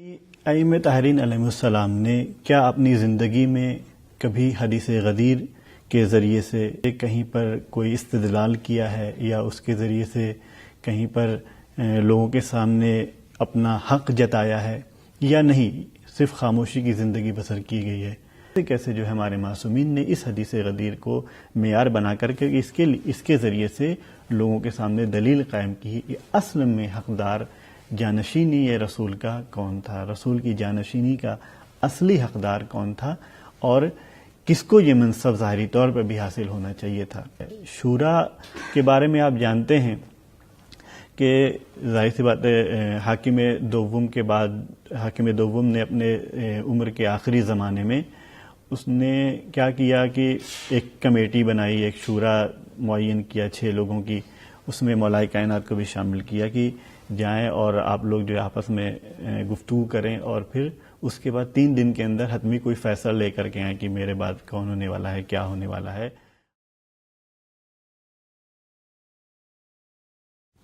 ائمہ طاہرین علیہ السلام نے کیا اپنی زندگی میں کبھی حدیث غدیر کے ذریعے سے کہیں پر کوئی استدلال کیا ہے یا اس کے ذریعے سے کہیں پر لوگوں کے سامنے اپنا حق جتایا ہے یا نہیں، صرف خاموشی کی زندگی بسر کی گئی ہے؟ کیسے جو ہے ہمارے معصومین نے اس حدیث غدیر کو معیار بنا کر کے اس کے ذریعے سے لوگوں کے سامنے دلیل قائم کی کہ اصل میں حقدار جانشینی یہ رسول کا کون تھا، رسول کی جانشینی کا اصلی حقدار کون تھا اور کس کو یہ منصب ظاہری طور پر بھی حاصل ہونا چاہیے تھا۔ شورا کے بارے میں آپ جانتے ہیں کہ ظاہر سی بات ہے حاکم دوم کے بعد حاکم دوم نے اپنے عمر کے آخری زمانے میں اس نے کیا کیا کہ ایک کمیٹی بنائی، ایک شورا معین کیا 6 لوگوں کی، اس میں مولائے کائنات کو بھی شامل کیا کہ جائیں اور آپ لوگ جو آپس میں گفتگو کریں اور پھر اس کے بعد 3 دن کے اندر حتمی کوئی فیصلہ لے کر کے آئیں کہ میرے بعد کون ہونے والا ہے، کیا ہونے والا ہے۔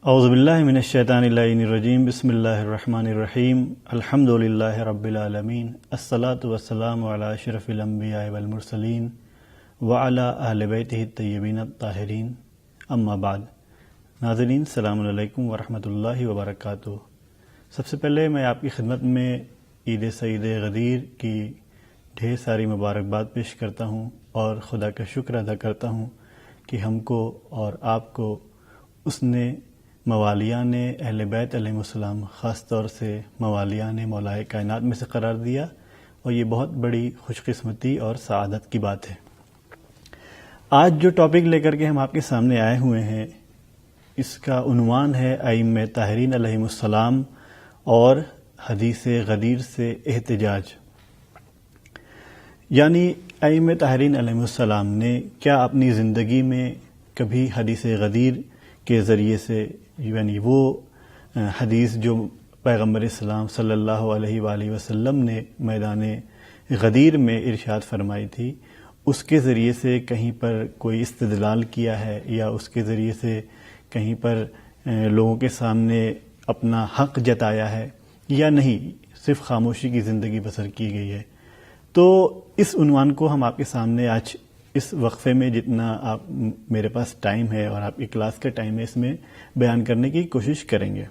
اعوذ باللہ من الشیطان اللعین الرجیم، بسم اللہ الرحمن الرحیم، الحمد للہ رب العالمین، الصلاۃ والسلام علی اشرف الانبیاء والمرسلین وعلی اہل بیتہ الطیبین الطاہرین، اما بعد۔ ناظرین السلام علیکم ورحمۃ اللہ وبرکاتہ۔ سب سے پہلے میں آپ کی خدمت میں عید سعید غدیر کی ڈھیر ساری مبارکباد پیش کرتا ہوں اور خدا کا شکر ادا کرتا ہوں کہ ہم کو اور آپ کو اس نے موالیان اہل بیت علیہ السلام، خاص طور سے موالیان مولائے کائنات میں سے قرار دیا، اور یہ بہت بڑی خوش قسمتی اور سعادت کی بات ہے۔ آج جو ٹاپک لے کر کے ہم آپ کے سامنے آئے ہوئے ہیں، اس کا عنوان ہے ائمہ طاہرین علیہ السلام اور حدیث غدیر سے احتجاج۔ یعنی ائمہ طاہرین علیہ السلام نے کیا اپنی زندگی میں کبھی حدیث غدیر کے ذریعے سے، یعنی وہ حدیث جو پیغمبر اسلام صلی اللہ علیہ وآلہ وسلم نے میدان غدیر میں ارشاد فرمائی تھی، اس کے ذریعے سے کہیں پر کوئی استدلال کیا ہے یا اس کے ذریعے سے کہیں پر لوگوں کے سامنے اپنا حق جتایا ہے یا نہیں، صرف خاموشی کی زندگی بسر کی گئی ہے؟ تو اس عنوان کو ہم آپ کے سامنے آج اس وقفے میں، جتنا آپ میرے پاس ٹائم ہے اور آپ کی کلاس کا ٹائم ہے، اس میں بیان کرنے کی کوشش کریں گے۔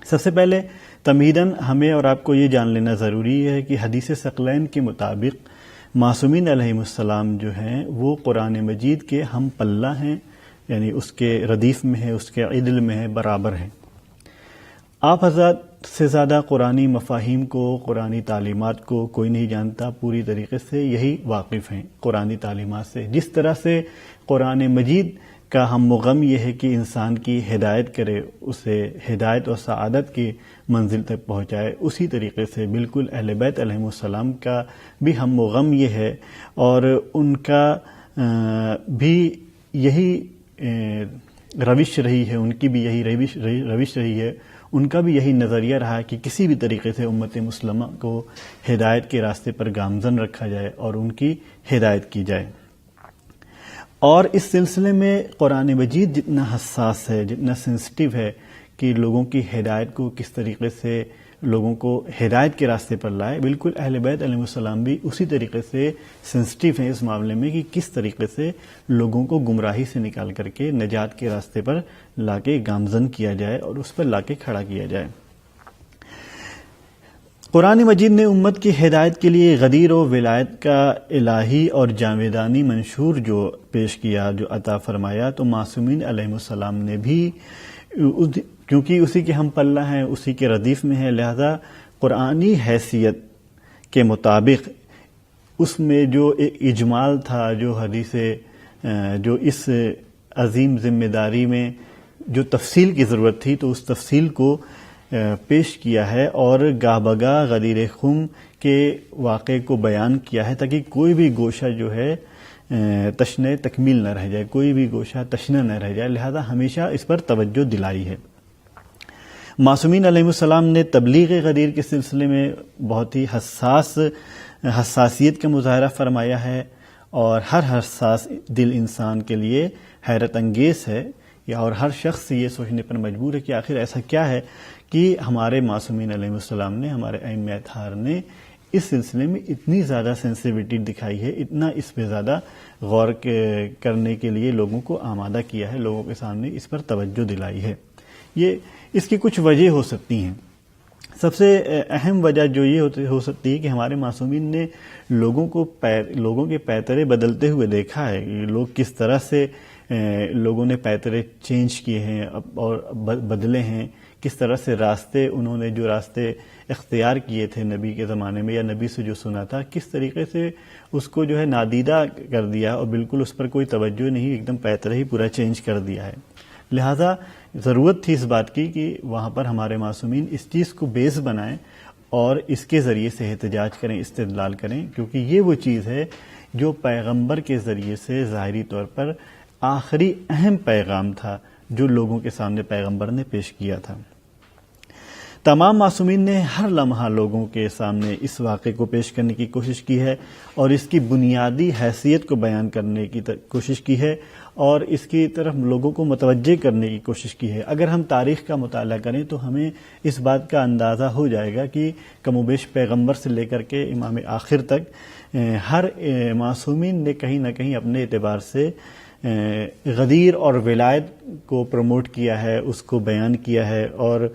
سب سے پہلے تمہیداً ہمیں اور آپ کو یہ جان لینا ضروری ہے کہ حدیث ثقلین کے مطابق معصومین علیہ السلام جو ہیں وہ قرآن مجید کے ہم پلہ ہیں، یعنی اس کے ردیف میں ہے، اس کے عدل میں ہے، برابر ہیں۔ آپ حضرات سے زیادہ قرآنی مفاہیم کو، قرآنی تعلیمات کو کوئی نہیں جانتا، پوری طریقے سے یہی واقف ہیں قرآنی تعلیمات سے۔ جس طرح سے قرآن مجید کا ہم و غم یہ ہے کہ انسان کی ہدایت کرے، اسے ہدایت اور سعادت کی منزل تک پہنچائے، اسی طریقے سے بالکل اہل بیت علیہ السلام کا بھی ہم و غم یہ ہے اور ان کا بھی یہی روش رہی ہے، ان کی بھی یہی روش رہی ہے، ان کا بھی یہی نظریہ رہا ہے کہ کسی بھی طریقے سے امت مسلمہ کو ہدایت کے راستے پر گامزن رکھا جائے اور ان کی ہدایت کی جائے۔ اور اس سلسلے میں قرآن مجید جتنا حساس ہے، جتنا سینسٹیو ہے کہ لوگوں کی ہدایت کو کس طریقے سے لوگوں کو ہدایت کے راستے پر لائے، بالکل اہل بیت علیہ السلام بھی اسی طریقے سے سینسٹیو ہیں اس معاملے میں کہ کس طریقے سے لوگوں کو گمراہی سے نکال کر کے نجات کے راستے پر لا کے گامزن کیا جائے اور اس پر لا کے کھڑا کیا جائے۔ قرآن مجید نے امت کی ہدایت کے لیے غدیر و ولایت کا الہی اور جاویدانی منشور جو پیش کیا، جو عطا فرمایا، تو معصومین علیہ السلام نے بھی کیونکہ اسی کے ہم پلہ ہیں، اسی کے ردیف میں ہے، لہذا قرآنی حیثیت کے مطابق اس میں جو ایک اجمال تھا، جو حدیث جو اس عظیم ذمہ داری میں جو تفصیل کی ضرورت تھی، تو اس تفصیل کو پیش کیا ہے اور گاہ بگاہ غدیر خم کے واقعے کو بیان کیا ہے تاکہ کوئی بھی گوشہ جو ہے تشنہ تکمیل نہ رہ جائے، کوئی بھی گوشہ تشنہ نہ رہ جائے، لہذا ہمیشہ اس پر توجہ دلائی ہے۔ معصومین علیہ السلام نے تبلیغ غدیر کے سلسلے میں بہت ہی حساسیت کا مظاہرہ فرمایا ہے، اور ہر حساس دل انسان کے لیے حیرت انگیز ہے، اور ہر شخص یہ سوچنے پر مجبور ہے کہ آخر ایسا کیا ہے کہ ہمارے معصومین علیہ السلام نے، ہمارے ائمہ اطہار نے اس سلسلے میں اتنی زیادہ سینسیوٹی دکھائی ہے، اتنا اس پہ زیادہ غور کرنے کے لیے لوگوں کو آمادہ کیا ہے، لوگوں کے سامنے اس پر توجہ دلائی ہے۔ یہ اس کی کچھ وجہ ہو سکتی ہیں۔ سب سے اہم وجہ جو یہ ہو سکتی ہے کہ ہمارے معصومین نے لوگوں کے پیترے بدلتے ہوئے دیکھا ہے، لوگ کس طرح سے لوگوں نے پیترے چینج کیے ہیں اور بدلے ہیں، کس طرح سے راستے انہوں نے جو راستے اختیار کیے تھے نبی کے زمانے میں یا نبی سے جو سنا تھا، کس طریقے سے اس کو جو ہے نادیدہ کر دیا اور بالکل اس پر کوئی توجہ نہیں، ایک دم پیترے ہی پورا چینج کر دیا ہے۔ لہذا ضرورت تھی اس بات کی کہ وہاں پر ہمارے معصومین اس چیز کو بیس بنائیں اور اس کے ذریعے سے احتجاج کریں، استدلال کریں، کیونکہ یہ وہ چیز ہے جو پیغمبر کے ذریعے سے ظاہری طور پر آخری اہم پیغام تھا جو لوگوں کے سامنے پیغمبر نے پیش کیا تھا۔ تمام معصومین نے ہر لمحہ لوگوں کے سامنے اس واقعے کو پیش کرنے کی کوشش کی ہے اور اس کی بنیادی حیثیت کو بیان کرنے کی کوشش کی ہے اور اس کی طرف لوگوں کو متوجہ کرنے کی کوشش کی ہے۔ اگر ہم تاریخ کا مطالعہ کریں تو ہمیں اس بات کا اندازہ ہو جائے گا کہ کم و بیش پیغمبر سے لے کر کے امام آخر تک ہر معصومین نے کہیں نہ کہیں اپنے اعتبار سے غدیر اور ولایت کو پروموٹ کیا ہے، اس کو بیان کیا ہے اور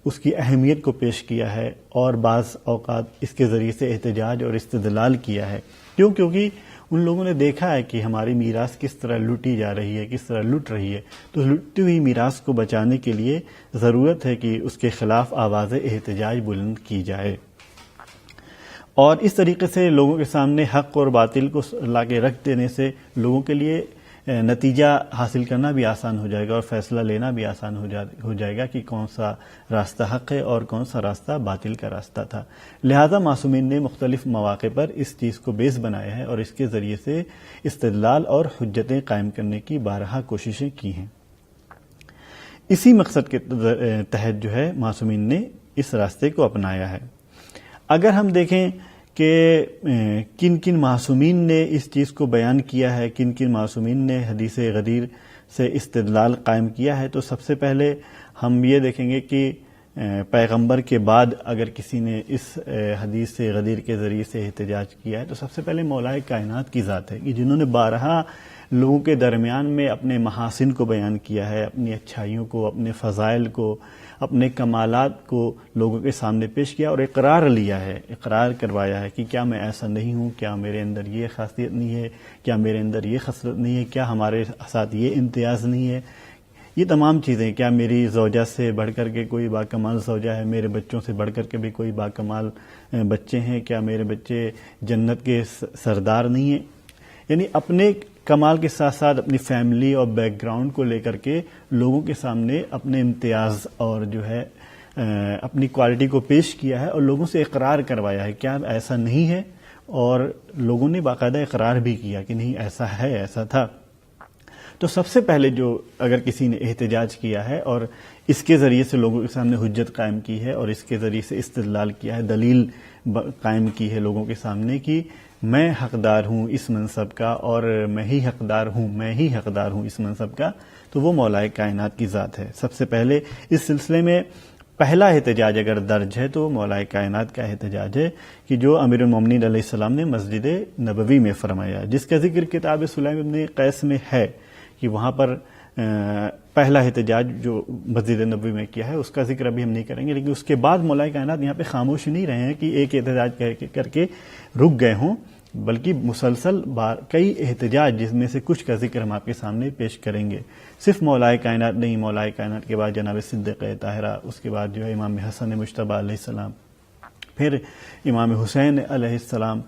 اس کی اہمیت کو پیش کیا ہے اور بعض اوقات اس کے ذریعے سے احتجاج اور استدلال کیا ہے۔ کیونکہ ان لوگوں نے دیکھا ہے کہ ہماری میراث کس طرح لوٹی جا رہی ہے، کس طرح لٹ رہی ہے، تو لٹتی ہوئی میراث کو بچانے کے لیے ضرورت ہے کہ اس کے خلاف آواز احتجاج بلند کی جائے، اور اس طریقے سے لوگوں کے سامنے حق اور باطل کو لا کے رکھ دینے سے لوگوں کے لیے نتیجہ حاصل کرنا بھی آسان ہو جائے گا اور فیصلہ لینا بھی آسان ہو جائے گا کہ کون سا راستہ حق ہے اور کون سا راستہ باطل کا راستہ تھا۔ لہذا معصومین نے مختلف مواقع پر اس چیز کو بیس بنایا ہے اور اس کے ذریعے سے استدلال اور حجتیں قائم کرنے کی بارہا کوششیں کی ہیں۔ اسی مقصد کے تحت جو ہے معصومین نے اس راستے کو اپنایا ہے۔ اگر ہم دیکھیں کہ کن کن معصومین نے اس چیز کو بیان کیا ہے، کن کن معصومین نے حدیث غدیر سے استدلال قائم کیا ہے، تو سب سے پہلے ہم یہ دیکھیں گے کہ پیغمبر کے بعد اگر کسی نے اس حدیث غدیر کے ذریعے سے احتجاج کیا ہے تو سب سے پہلے مولا کائنات کی ذات ہے، کہ جنہوں نے بارہا لوگوں کے درمیان میں اپنے محاسن کو بیان کیا ہے، اپنی اچھائیوں کو، اپنے فضائل کو، اپنے کمالات کو لوگوں کے سامنے پیش کیا اور اقرار لیا ہے، اقرار کروایا ہے کہ کیا میں ایسا نہیں ہوں، کیا میرے اندر یہ خاصیت نہیں ہے، کیا میرے اندر یہ خصلت نہیں ہے، کیا ہمارے ساتھ یہ امتیاز نہیں ہے، یہ تمام چیزیں، کیا میری زوجہ سے بڑھ کر کے کوئی باکمال زوجہ ہے، میرے بچوں سے بڑھ کر کے بھی کوئی باکمال بچے ہیں، کیا میرے بچے جنت کے سردار نہیں ہیں۔ یعنی اپنے کمال کے ساتھ ساتھ اپنی فیملی اور بیک گراؤنڈ کو لے کر کے لوگوں کے سامنے اپنے امتیاز اور جو ہے اپنی کوالٹی کو پیش کیا ہے اور لوگوں سے اقرار کروایا ہے کیا ایسا نہیں ہے، اور لوگوں نے باقاعدہ اقرار بھی کیا کہ نہیں ایسا ہے، ایسا تھا۔ تو سب سے پہلے جو اگر کسی نے احتجاج کیا ہے اور اس کے ذریعے سے لوگوں کے سامنے حجت قائم کی ہے اور اس کے ذریعے سے استدلال کیا ہے، دلیل قائم کی ہے لوگوں کے سامنے کہ میں حقدار ہوں اس منصب کا اور میں ہی حقدار ہوں اس منصب کا، تو وہ مولا کائنات کی ذات ہے۔ سب سے پہلے اس سلسلے میں پہلا احتجاج اگر درج ہے تو مولا کائنات کا احتجاج ہے کہ جو امیر المومنین علیہ السلام نے مسجد نبوی میں فرمایا، جس کا ذکر کتاب سلیم ابن قیس میں ہے کہ وہاں پر پہلا احتجاج جو مسجد نبوی میں کیا ہے اس کا ذکر ابھی ہم نہیں کریں گے، لیکن اس کے بعد مولا کائنات یہاں پہ خاموش نہیں رہے ہیں کہ ایک احتجاج کر کے رک گئے ہوں، بلکہ مسلسل کئی احتجاج جس میں سے کچھ کا ذکر ہم آپ کے سامنے پیش کریں گے۔ صرف مولا کائنات نہیں، مولا کائنات کے بعد جناب صدیق طاہرہ، اس کے بعد جو ہے امام حسن مجتبی علیہ السلام، پھر امام حسین علیہ السلام،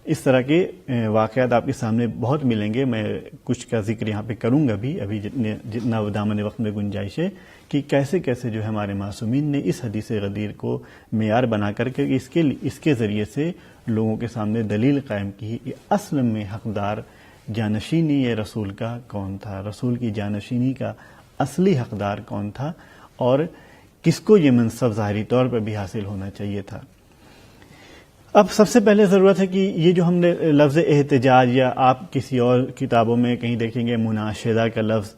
اس طرح کے واقعات آپ کے سامنے بہت ملیں گے۔ میں کچھ کا ذکر یہاں پہ کروں گا بھی ابھی جتنا دامن وقت میں گنجائش ہے، کہ کیسے کیسے جو ہے ہمارے معصومین نے اس حدیث غدیر کو معیار بنا کر کے اس کے ذریعے سے لوگوں کے سامنے دلیل قائم کی کہ اصل میں حقدار جانشینی رسول کا کون تھا، رسول کی جانشینی کا اصلی حقدار کون تھا اور کس کو یہ منصب ظاہری طور پر بھی حاصل ہونا چاہیے تھا۔ اب سب سے پہلے ضرورت ہے کہ یہ جو ہم نے لفظ احتجاج یا آپ کسی اور کتابوں میں کہیں دیکھیں گے مناشدہ کا لفظ،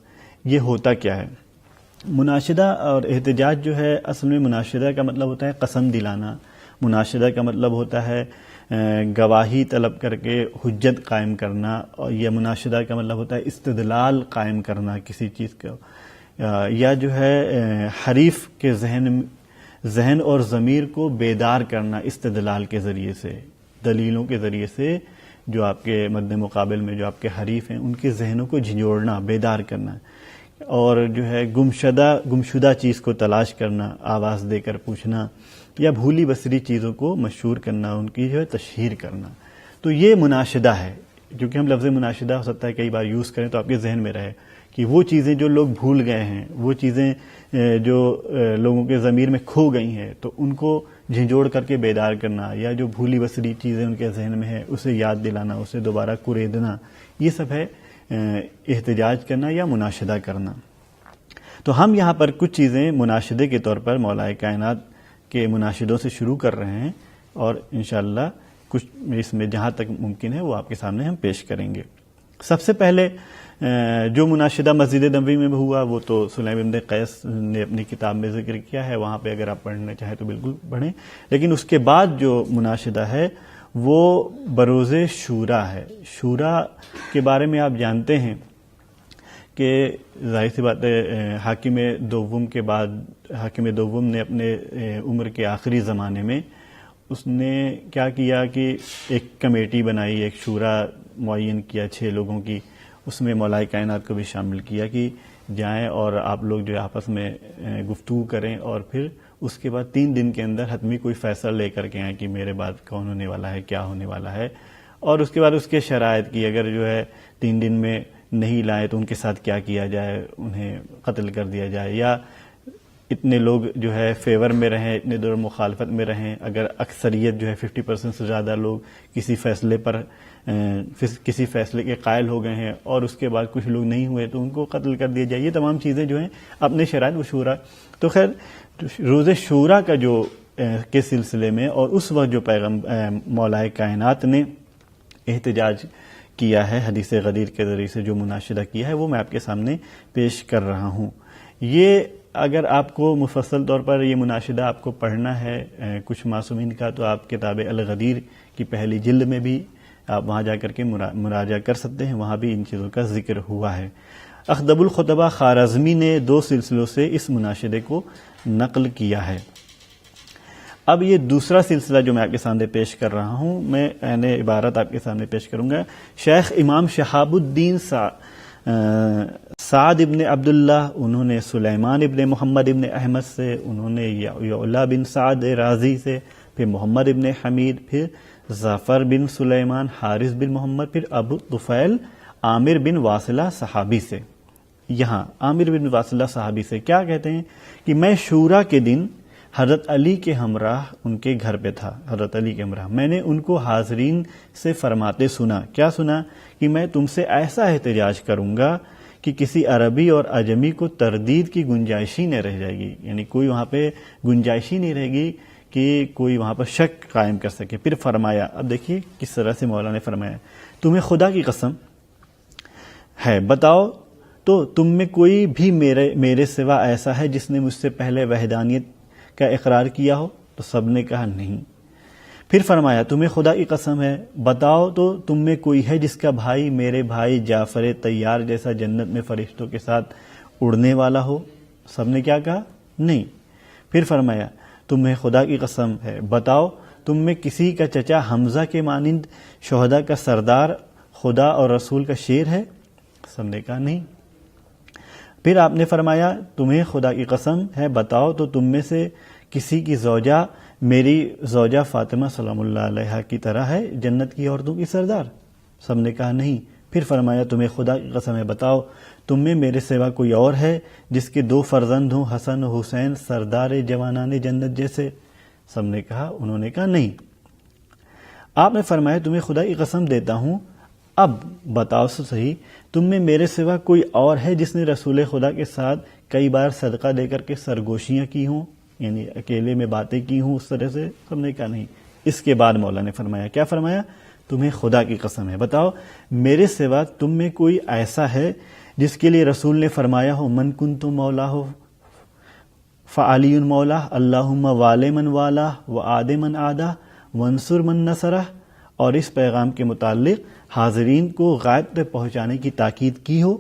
یہ ہوتا کیا ہے؟ مناشدہ اور احتجاج جو ہے، اصل میں مناشدہ کا مطلب ہوتا ہے قسم دلانا، مناشدہ کا مطلب ہوتا ہے گواہی طلب کر کے حجت قائم کرنا، اور یہ مناشدہ کا مطلب ہوتا ہے استدلال قائم کرنا کسی چیز کو، یا جو ہے حریف کے ذہن اور ضمیر کو بیدار کرنا استدلال کے ذریعے سے، دلیلوں کے ذریعے سے، جو آپ کے مد مقابل میں جو آپ کے حریف ہیں ان کے ذہنوں کو جھنجھوڑنا، بیدار کرنا، اور جو ہے گمشدہ چیز کو تلاش کرنا، آواز دے کر پوچھنا، یا بھولی بسری چیزوں کو مشہور کرنا، ان کی جو ہے تشہیر کرنا. تو یہ مناشدہ ہے. کیونکہ ہم لفظ مناشدہ ہو سکتا ہے کئی بار یوز کریں تو آپ کے ذہن میں رہے کہ وہ چیزیں جو لوگ بھول گئے ہیں، وہ چیزیں جو لوگوں کے ضمیر میں کھو گئی ہیں، تو ان کو جھنجھوڑ کر کے بیدار کرنا، یا جو بھولی بسری چیزیں ان کے ذہن میں ہیں اسے یاد دلانا، اسے دوبارہ کریدنا، یہ سب ہے احتجاج کرنا یا مناشدہ کرنا. تو ہم یہاں پر کچھ چیزیں مناشدے کے طور پر مولا کائنات کے مناشدوں سے شروع کر رہے ہیں، اور انشاءاللہ کچھ اس میں جہاں تک ممکن ہے وہ آپ کے سامنے ہم پیش کریں گے. سب سے پہلے جو مناشدہ مسجد نبوی میں ہوا وہ تو سلیم بن قیس نے اپنی کتاب میں ذکر کیا ہے، وہاں پہ اگر آپ پڑھنا چاہیں تو بالکل پڑھیں. لیکن اس کے بعد جو مناشدہ ہے وہ بروز شورا ہے. شورا کے بارے میں آپ جانتے ہیں کہ ظاہر سی بات ہے حاکم دوم کے بعد، حاکم دوم نے اپنے عمر کے آخری زمانے میں اس نے کیا کیا کہ ایک کمیٹی بنائی، ایک شورا معین کیا 6 لوگوں کی، اس میں مولا کائنات کو بھی شامل کیا کہ جائیں اور آپ لوگ جو آپس میں گفتگو کریں، اور پھر اس کے بعد 3 دن کے اندر حتمی کوئی فیصلہ لے کر کے آئیں کہ میرے بعد کون ہونے والا ہے، کیا ہونے والا ہے، اور اس کے بعد اس کے شرائط کی، اگر جو ہے 3 دن میں نہیں لائے تو ان کے ساتھ کیا کیا جائے، انہیں قتل کر دیا جائے، یا اتنے لوگ جو ہے فیور میں رہیں، اتنے دور مخالفت میں رہیں. اگر اکثریت جو ہے 50% سے زیادہ لوگ کسی فیصلے کے قائل ہو گئے ہیں اور اس کے بعد کچھ لوگ نہیں ہوئے تو ان کو قتل کر دیا جائے. یہ تمام چیزیں جو ہیں اپنے شرائط و شورا. تو خیر روز شورا کا جو کے سلسلے میں، اور اس وقت جو مولا کائنات نے احتجاج کیا ہے حدیث غدیر کے ذریعے سے، جو مناشدہ کیا ہے، وہ میں آپ کے سامنے پیش کر رہا ہوں. یہ اگر آپ کو مفصل طور پر یہ مناشدہ آپ کو پڑھنا ہے کچھ معصومین کا، تو آپ کتاب الغدیر کی پہلی جلد میں بھی آپ وہاں جا کر کے مراجعہ کر سکتے ہیں، وہاں بھی ان چیزوں کا ذکر ہوا ہے. اخدب الخطبہ خوارزمی نے 2 سلسلوں سے اس مناشدے کو نقل کیا ہے. اب یہ دوسرا سلسلہ جو میں آپ کے سامنے پیش کر رہا ہوں، میں عبارت آپ کے سامنے پیش کروں گا. شیخ امام شہاب الدین سعد ابن عبداللہ، انہوں نے سلیمان ابن محمد ابن احمد سے، انہوں نے یعلا بن سعد رازی سے، پھر محمد ابن حمید، پھر ظفر بن سلیمان، حارث بن محمد، پھر ابو طفیل عامر بن واصلہ صحابی سے. یہاں عامر بن واصلہ صحابی سے کیا کہتے ہیں کہ میں شورا کے دن حضرت علی کے ہمراہ ان کے گھر پہ تھا. حضرت علی کے ہمراہ میں نے ان کو حاضرین سے فرماتے سنا. کیا سنا؟ کہ میں تم سے ایسا احتجاج کروں گا کہ کسی عربی اور عجمی کو تردید کی گنجائش ہی نہیں رہ جائے گی. یعنی کوئی وہاں پہ گنجائش ہی نہیں رہے گی کہ کوئی وہاں پر شک قائم کر سکے. پھر فرمایا، اب دیکھیے کس طرح سے مولا نے فرمایا، تمہیں خدا کی قسم ہے بتاؤ تو تم میں کوئی بھی میرے سوا ایسا ہے جس نے مجھ سے پہلے وحدانیت کا اقرار کیا ہو؟ تو سب نے کہا نہیں. پھر فرمایا، تمہیں خدا کی قسم ہے بتاؤ تو تم میں کوئی ہے جس کا بھائی میرے بھائی جعفر طیار جیسا جنت میں فرشتوں کے ساتھ اڑنے والا ہو؟ سب نے کیا کہا؟ نہیں. پھر فرمایا، تمہیں خدا کی قسم ہے بتاؤ تم میں کسی کا چچا حمزہ کے مانند شہداء کا سردار خدا اور رسول کا شیر ہے؟ سب نے کہا نہیں. پھر آپ نے فرمایا، تمہیں خدا کی قسم ہے بتاؤ تو تم میں سے کسی کی زوجہ میری زوجہ فاطمہ سلام اللہ علیہا کی طرح ہے جنت کی عورتوں کی سردار؟ سب نے کہا نہیں. پھر فرمایا، تمہیں خدا کی قسم ہے بتاؤ تم میں میرے سوا کوئی اور ہے جس کے 2 فرزند ہوں حسن و حسین سردار جوانان جنت جیسے؟ سب نے کہا، انہوں نے کہا نہیں. آپ نے فرمایا، تمہیں خدا کی قسم دیتا ہوں اب بتاؤ تو صحیح تم میں میرے سوا کوئی اور ہے جس نے رسول خدا کے ساتھ کئی بار صدقہ دے کر کے سرگوشیاں کی ہوں، یعنی اکیلے میں باتیں کی ہوں اس طرح سے؟ سب نے کہا نہیں. اس کے بعد مولا نے فرمایا، کیا فرمایا؟ تمہیں خدا کی قسم ہے بتاؤ میرے سوا تم میں کوئی ایسا ہے جس کے لیے رسول نے فرمایا ہو من کنت مولا ہو فعلی مولا اللہم والے من والا و آد من آدہ ونصر من نصرہ، اور اس پیغام کے متعلق حاضرین کو غائب تک پہنچانے کی تاکید کی ہو؟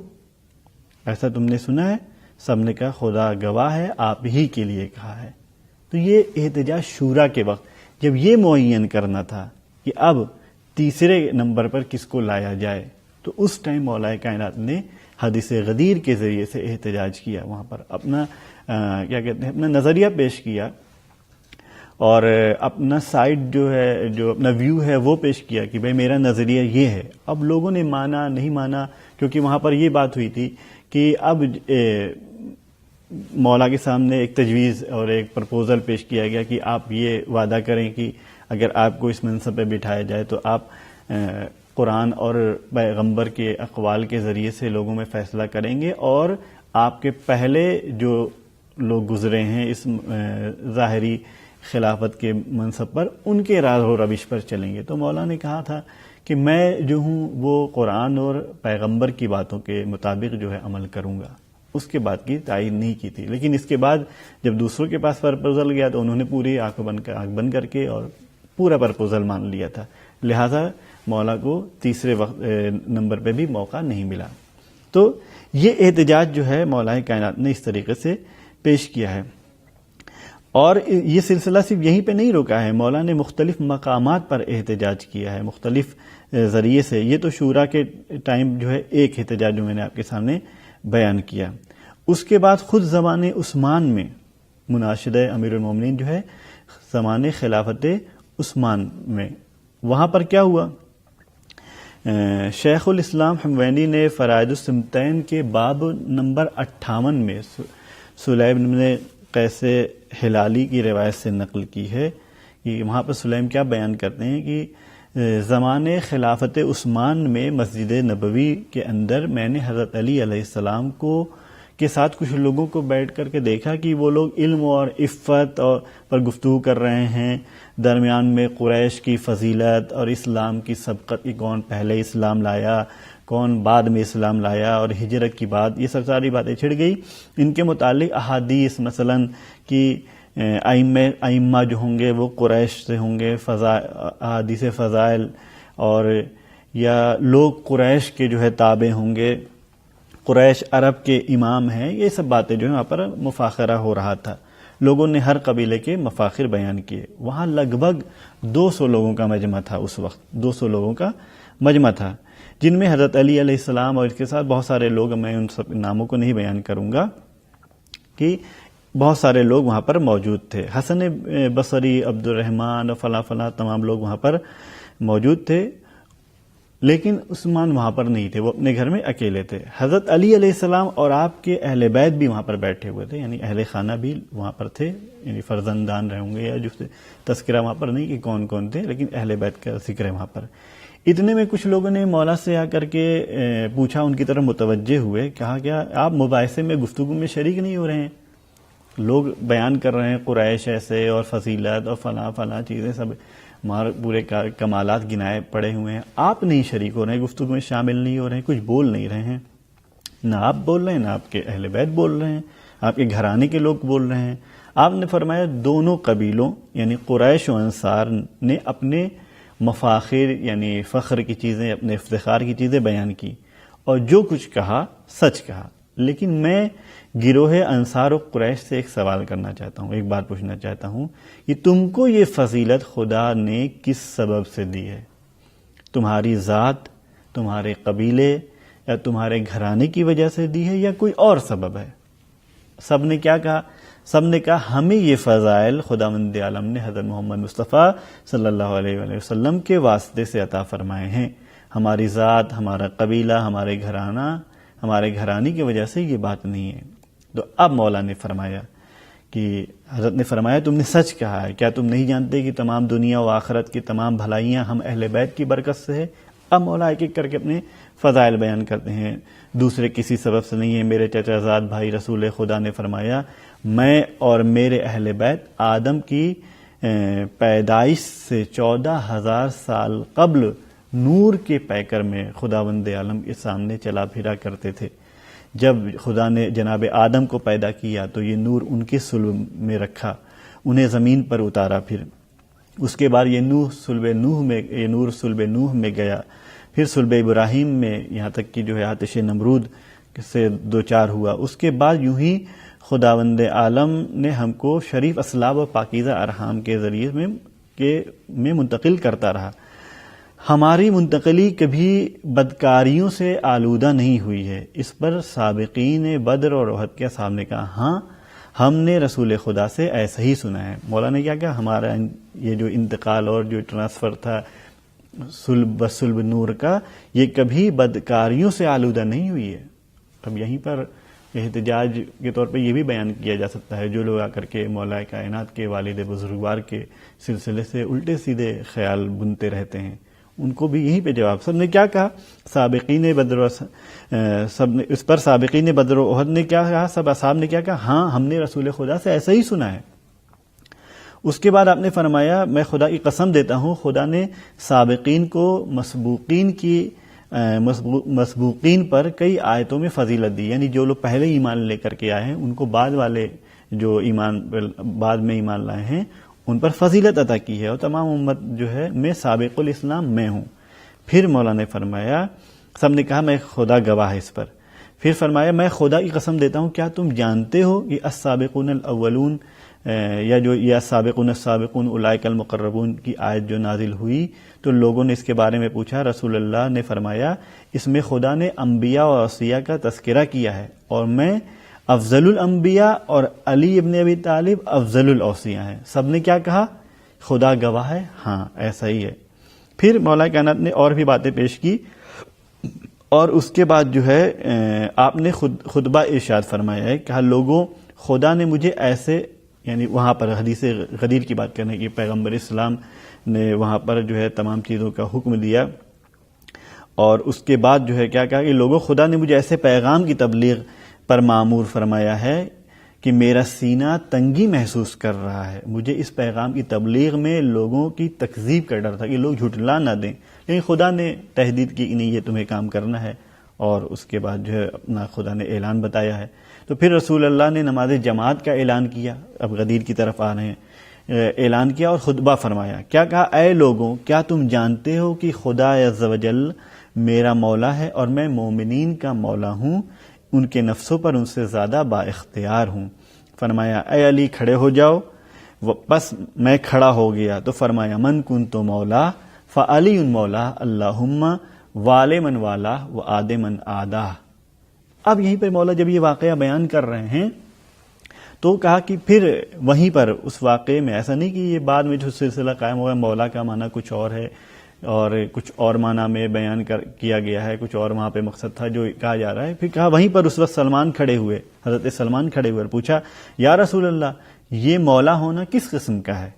ایسا تم نے سنا ہے؟ سب نے کہا خدا گواہ ہے، آپ ہی کے لیے کہا ہے۔ تو یہ احتجاج شورا کے وقت جب یہ معین کرنا تھا کہ اب تیسرے نمبر پر کس کو لایا جائے، تو اس ٹائم مولا کائنات نے حدیث غدیر کے ذریعے سے احتجاج کیا، وہاں پر اپنا اپنا نظریہ پیش کیا اور اپنا سائڈ جو ہے، جو اپنا ویو ہے وہ پیش کیا کہ بھئی میرا نظریہ یہ ہے۔ اب لوگوں نے مانا نہیں مانا، کیونکہ وہاں پر یہ بات ہوئی تھی کہ اب مولا کے سامنے ایک تجویز اور ایک پرپوزل پیش کیا گیا کہ آپ یہ وعدہ کریں کہ اگر آپ کو اس منصب پہ بٹھایا جائے تو آپ قرآن اور پیغمبر کے اقوال کے ذریعے سے لوگوں میں فیصلہ کریں گے، اور آپ کے پہلے جو لوگ گزرے ہیں اس ظاہری خلافت کے منصب پر، ان کے راز و روش پر چلیں گے۔ تو مولا نے کہا تھا کہ میں جو ہوں وہ قرآن اور پیغمبر کی باتوں کے مطابق جو ہے عمل کروں گا، اس کے بعد کی تعین نہیں کی تھی۔ لیکن اس کے بعد جب دوسروں کے پاس پرپوزل گیا تو انہوں نے پوری آنکھ بند کر کے اور پورا پرپوزل مان لیا تھا، لہذا مولا کو تیسرے نمبر پہ بھی موقع نہیں ملا۔ تو یہ احتجاج جو ہے مولا کائنات نے اس طریقے سے پیش کیا ہے، اور یہ سلسلہ صرف یہیں پہ نہیں رکا ہے، مولا نے مختلف مقامات پر احتجاج کیا ہے مختلف ذریعے سے۔ یہ تو شورا کے ٹائم جو ہے ایک احتجاج جو میں نے آپ کے سامنے بیان کیا۔ اس کے بعد خود زمان عثمان میں مناشدہ امیر المومنین جو ہے زمان خلافت عثمان میں، وہاں پر کیا ہوا؟ شیخ الاسلام حموینی نے فرائض السمتین کے باب نمبر 58 میں سلیم بن قیس ہلالی کی روایت سے نقل کی ہے کہ وہاں پر سلیم کیا بیان کرتے ہیں کہ زمان خلافت عثمان میں مسجد نبوی کے اندر میں نے حضرت علی علیہ السلام کے ساتھ کچھ لوگوں کو بیٹھ کر کے دیکھا کہ وہ لوگ علم اور عفت پر گفتگو کر رہے ہیں، درمیان میں قریش کی فضیلت اور اسلام کی سبقت کی، کون پہلے اسلام لایا، کون بعد میں اسلام لایا، اور ہجرت کی بات، یہ سب ساری باتیں چھڑ گئی۔ ان کے متعلق احادیث مثلاً کہ ائمہ جو ہوں گے وہ قریش سے ہوں گے، احادیث فضائل، اور یا لوگ قریش کے جو ہے تابع ہوں گے، قریش عرب کے امام ہیں، یہ سب باتیں جو ہیں وہاں پر مفاخرہ ہو رہا تھا۔ لوگوں نے ہر قبیلے کے مفاخر بیان کیے۔ وہاں لگ بھگ 200 لوگوں کا مجمع تھا، اس وقت 200 لوگوں کا مجمع تھا، جن میں حضرت علی علیہ السلام اور اس کے ساتھ بہت سارے لوگ، میں ان سب ناموں کو نہیں بیان کروں گا، کہ بہت سارے لوگ وہاں پر موجود تھے۔ حسن بصری، عبد الرحمن اور فلاں فلاں تمام لوگ وہاں پر موجود تھے، لیکن عثمان وہاں پر نہیں تھے، وہ اپنے گھر میں اکیلے تھے۔ حضرت علی علیہ السلام اور آپ کے اہل بیت بھی وہاں پر بیٹھے ہوئے تھے، یعنی اہل خانہ بھی وہاں پر تھے، یعنی فرزندان رہے ہوں گے، یا جو تذکرہ وہاں پر نہیں کہ کون کون تھے، لیکن اہل بیت کا ذکر ہے وہاں پر۔ اتنے میں کچھ لوگوں نے مولا سے آ کر کے پوچھا، ان کی طرف متوجہ ہوئے، کہا کیا آپ مباحثے میں گفتگو میں شریک نہیں ہو رہے ہیں؟ لوگ بیان کر رہے ہیں قریش ایسے اور فضیلت اور فلاں فلاں چیزیں، سب پورے کمالات گنائے پڑے ہوئے ہیں، آپ نہیں شریک ہو رہے ہیں، گفتگو میں شامل نہیں ہو رہے ہیں، کچھ بول نہیں رہے ہیں، نہ آپ بول رہے ہیں، نہ آپ کے اہل بیت بول رہے ہیں، آپ کے گھرانے کے لوگ بول رہے ہیں۔ آپ نے فرمایا دونوں قبیلوں یعنی قریش و انصار نے اپنے مفاخر یعنی فخر کی چیزیں، اپنے افتخار کی چیزیں بیان کی، اور جو کچھ کہا سچ کہا، لیکن میں گروہ انصار و قریش سے ایک سوال کرنا چاہتا ہوں، ایک بات پوچھنا چاہتا ہوں کہ تم کو یہ فضیلت خدا نے کس سبب سے دی ہے؟ تمہاری ذات، تمہارے قبیلے یا تمہارے گھرانے کی وجہ سے دی ہے، یا کوئی اور سبب ہے؟ سب نے کیا کہا؟ سب نے کہا ہمیں یہ فضائل خداوند عالم نے حضرت محمد مصطفیٰ صلی اللہ علیہ وآلہ وسلم کے واسطے سے عطا فرمائے ہیں، ہماری ذات، ہمارا قبیلہ، ہمارے گھرانہ، ہمارے گھرانے کی وجہ سے یہ بات نہیں ہے۔ تو اب مولا نے فرمایا کہ حضرت نے فرمایا تم نے سچ کہا ہے، کیا تم نہیں جانتے کہ تمام دنیا و آخرت کی تمام بھلائیاں ہم اہل بیت کی برکت سے ہے؟ اب مولا ایک ایک کر کے اپنے فضائل بیان کرتے ہیں، دوسرے کسی سبب سے نہیں ہے۔ میرے چچا زاد بھائی رسول خدا نے فرمایا میں اور میرے اہل بیت آدم کی پیدائش سے 14,000 سال قبل نور کے پیکر میں خداوند عالم کے سامنے چلا پھرا کرتے تھے، جب خدا نے جناب آدم کو پیدا کیا تو یہ نور ان کے صلب میں رکھا، انہیں زمین پر اتارا، پھر اس کے بعد یہ نور صلب نوح میں گیا، پھر صلب ابراہیم میں، یہاں تک کہ جو ہے آتش نمرود سے دوچار ہوا۔ اس کے بعد یوں ہی خداوند عالم نے ہم کو شریف اسلاب و پاکیزہ ارحام کے ذریعے میں منتقل کرتا رہا۔ ہماری منتقلی کبھی بدکاریوں سے آلودہ نہیں ہوئی ہے۔ اس پر سابقین بدر اور احد کے اصحاب نے کہا ہاں ہم نے رسول خدا سے ایسا ہی سنا ہے۔ مولانا نے کیا کہا، ہمارا یہ جو انتقال اور جو ٹرانسفر تھا صلب نور کا، یہ کبھی بدکاریوں سے آلودہ نہیں ہوئی ہے۔ اب یہیں پر احتجاج کے طور پہ یہ بھی بیان کیا جا سکتا ہے، جو لوگ آ کر کے مولا کائنات کے والد بزرگوار کے سلسلے سے الٹے سیدھے خیال بنتے رہتے ہیں، ان کو بھی یہیں پہ جواب۔ سب نے کیا کہا، سابقین بدر اس پر سابقین بدر و احد نے کیا کہا، سب اصحاب نے کیا کہا، ہاں ہم نے رسول خدا سے ایسا ہی سنا ہے۔ اس کے بعد آپ نے فرمایا میں خدا کی قسم دیتا ہوں، خدا نے سابقین کو مسبوقین پر کئی آیتوں میں فضیلت دی، یعنی جو لوگ پہلے ایمان لے کر کے آئے ہیں ان کو بعد والے جو بعد میں ایمان لائے ہیں ان پر فضیلت عطا کی ہے، اور تمام امت جو ہے میں سابق الاسلام میں ہوں۔ پھر مولا نے فرمایا، سب نے کہا میں خدا گواہ ہے اس پر، پھر فرمایا میں خدا کی قسم دیتا ہوں کیا تم جانتے ہو کہ السابقون الاولون یا السابقون السابقون اولئک المقربون کی آیت جو نازل ہوئی تو لوگوں نے اس کے بارے میں پوچھا، رسول اللہ نے فرمایا اس میں خدا نے انبیاء اور اوصیاء کا تذکرہ کیا ہے، اور میں افضل الانبیاء اور علی ابن ابی طالب افضل الاوصیاء ہیں۔ سب نے کیا کہا، خدا گواہ ہے، ہاں ایسا ہی ہے۔ پھر مولا کائنات نے اور بھی باتیں پیش کی، اور اس کے بعد جو ہے آپ نے خطبہ ارشاد فرمایا ہے، کہا لوگوں خدا نے مجھے ایسے، یعنی وہاں پر حدیث غدیر کی بات کرنے کی، پیغمبر اسلام نے وہاں پر جو ہے تمام چیزوں کا حکم دیا، اور اس کے بعد جو ہے کیا کہا کہ لوگوں خدا نے مجھے ایسے پیغام کی تبلیغ پر معمور فرمایا ہے کہ میرا سینہ تنگی محسوس کر رہا ہے۔ مجھے اس پیغام کی تبلیغ میں لوگوں کی تکذیب کا ڈر تھا کہ لوگ جھٹلا نہ دیں، لیکن خدا نے تحدید کی کہ نہیں یہ تمہیں کام کرنا ہے، اور اس کے بعد جو ہے اپنا خدا نے اعلان بتایا ہے۔ تو پھر رسول اللہ نے نماز جماعت کا اعلان کیا، اب غدیر کی طرف آ رہے ہیں، اعلان کیا اور خطبہ فرمایا، کیا کہا، اے لوگوں کیا تم جانتے ہو کہ خدا عز و جل میرا مولا ہے اور میں مومنین کا مولا ہوں، ان کے نفسوں پر ان سے زیادہ با اختیار ہوں۔ فرمایا اے علی کھڑے ہو جاؤ، بس میں کھڑا ہو گیا تو فرمایا من کنت مولا فعلی مولا اللہم والے من والا و آدے من آدہ۔ اب یہیں پر مولا جب یہ واقعہ بیان کر رہے ہیں تو کہا کہ پھر وہیں پر اس واقعے میں ایسا نہیں کہ یہ بعد میں جو سلسلہ قائم ہوا، مولا کا معنی کچھ اور ہے اور کچھ اور معنی میں بیان کیا گیا ہے، کچھ اور وہاں پہ مقصد تھا جو کہا جا رہا ہے۔ پھر کہا وہیں پر اس وقت سلمان کھڑے ہوئے، حضرت سلمان کھڑے ہوئے اور پوچھا یا رسول اللہ یہ مولا ہونا کس قسم کا ہے؟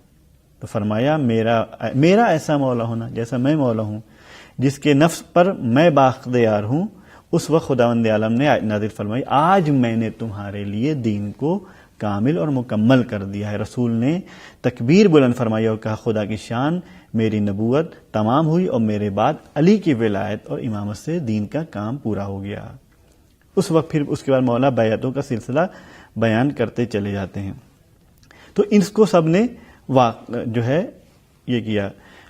تو فرمایا میرا ایسا مولا ہونا جیسا میں مولا ہوں، جس کے نفس پر میں بااختیار ہوں۔ اس وقت خداوند عالم نے آیت نازل فرمائی آج میں نے تمہارے لیے دین کو کامل اور مکمل کر دیا ہے۔ رسول نے تکبیر بلند فرمائی اور کہا خدا کی شان، میری نبوت تمام ہوئی اور میرے بعد علی کی ولایت اور امامت سے دین کا کام پورا ہو گیا۔ اس وقت پھر اس کے بعد مولا بیعتوں کا سلسلہ بیان کرتے چلے جاتے ہیں۔ تو اس کو سب نے جو ہے یہ کیا۔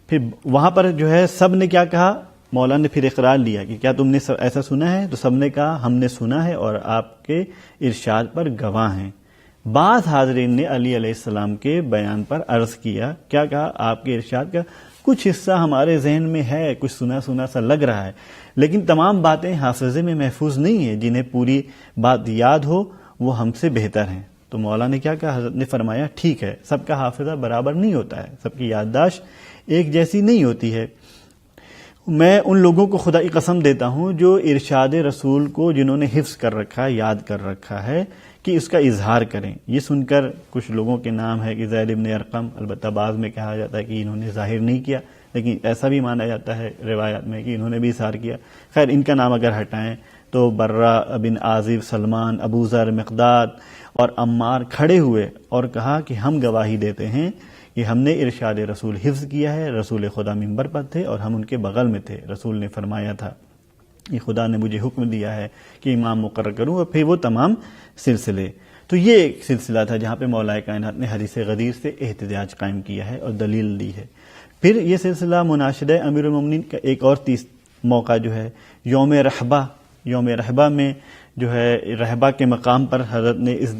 پھر وہاں پر جو ہے سب نے کیا کہا، مولا نے پھر اقرار لیا کہ کیا تم نے ایسا سنا ہے؟ تو سب نے کہا ہم نے سنا ہے اور آپ کے ارشاد پر گواہ ہیں۔ بعض حاضرین نے علی علیہ السلام کے بیان پر عرض کیا، کیا کہا، آپ کے ارشاد کا کچھ حصہ ہمارے ذہن میں ہے، کچھ سنا سنا سا لگ رہا ہے، لیکن تمام باتیں حافظے میں محفوظ نہیں ہیں، جنہیں پوری بات یاد ہو وہ ہم سے بہتر ہیں۔ تو مولا نے کیا کہا، حضرت نے فرمایا ٹھیک ہے، سب کا حافظہ برابر نہیں ہوتا ہے، سب کی یادداشت ایک جیسی نہیں ہوتی ہے۔ میں ان لوگوں کو خدا کی قسم دیتا ہوں جو ارشاد رسول کو جنہوں نے حفظ کر رکھا ہے، یاد کر رکھا ہے، کہ اس کا اظہار کریں۔ یہ سن کر کچھ لوگوں کے نام ہے کہ زید ابن ارقم، البتہ بعض میں کہا جاتا ہے کہ انہوں نے ظاہر نہیں کیا، لیکن ایسا بھی مانا جاتا ہے روایات میں کہ انہوں نے بھی اظہار کیا۔ خیر ان کا نام اگر ہٹائیں تو برہ بن عازب، سلمان، ابو ذر، مقداد اور عمار کھڑے ہوئے اور کہا کہ ہم گواہی دیتے ہیں کہ ہم نے ارشاد رسول حفظ کیا ہے، رسول خدا منبر پر تھے اور ہم ان کے بغل میں تھے۔ رسول نے فرمایا تھا یہ خدا نے مجھے حکم دیا ہے کہ امام مقرر کروں، اور پھر وہ تمام سلسلے. تو یہ ایک سلسلہ تھا جہاں پہ مولا کائنات نے حدیث غدیر سے احتجاج قائم کیا ہے اور دلیل دی ہے. پھر یہ سلسلہ مناشدہ امیر المومنین کا ایک اور موقع جو ہے یوم رحبہ میں جو ہے رحبہ کے مقام پر حضرت نے اس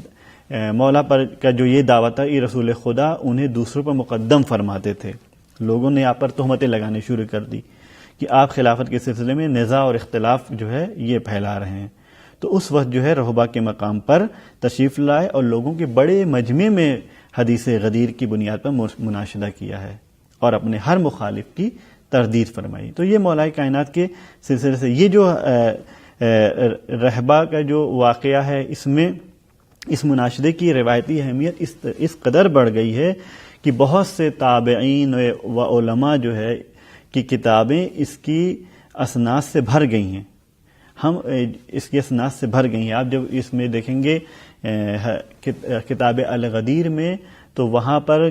مولا پر کا جو یہ دعویٰ تھا، یہ رسول خدا انہیں دوسروں پر مقدم فرماتے تھے. لوگوں نے آپ پر تہمتیں لگانے شروع کر دی کہ آپ خلافت کے سلسلے میں نزاع اور اختلاف جو ہے یہ پھیلا رہے ہیں. تو اس وقت جو ہے رحبہ کے مقام پر تشریف لائے اور لوگوں کے بڑے مجمع میں حدیث غدیر کی بنیاد پر مناشدہ کیا ہے اور اپنے ہر مخالف کی تردید فرمائی. تو یہ مولا کائنات کے سلسلے سے یہ جو رحبہ کا جو واقعہ ہے، اس میں اس مناشدے کی روایتی اہمیت اس قدر بڑھ گئی ہے کہ بہت سے تابعین و علماء جو ہے کی کتابیں اس کی اسناد سے بھر گئی ہیں. ہم اس کی اسناد سے بھر گئی ہیں. آپ جب اس میں دیکھیں گے کتاب الغدیر میں تو وہاں پر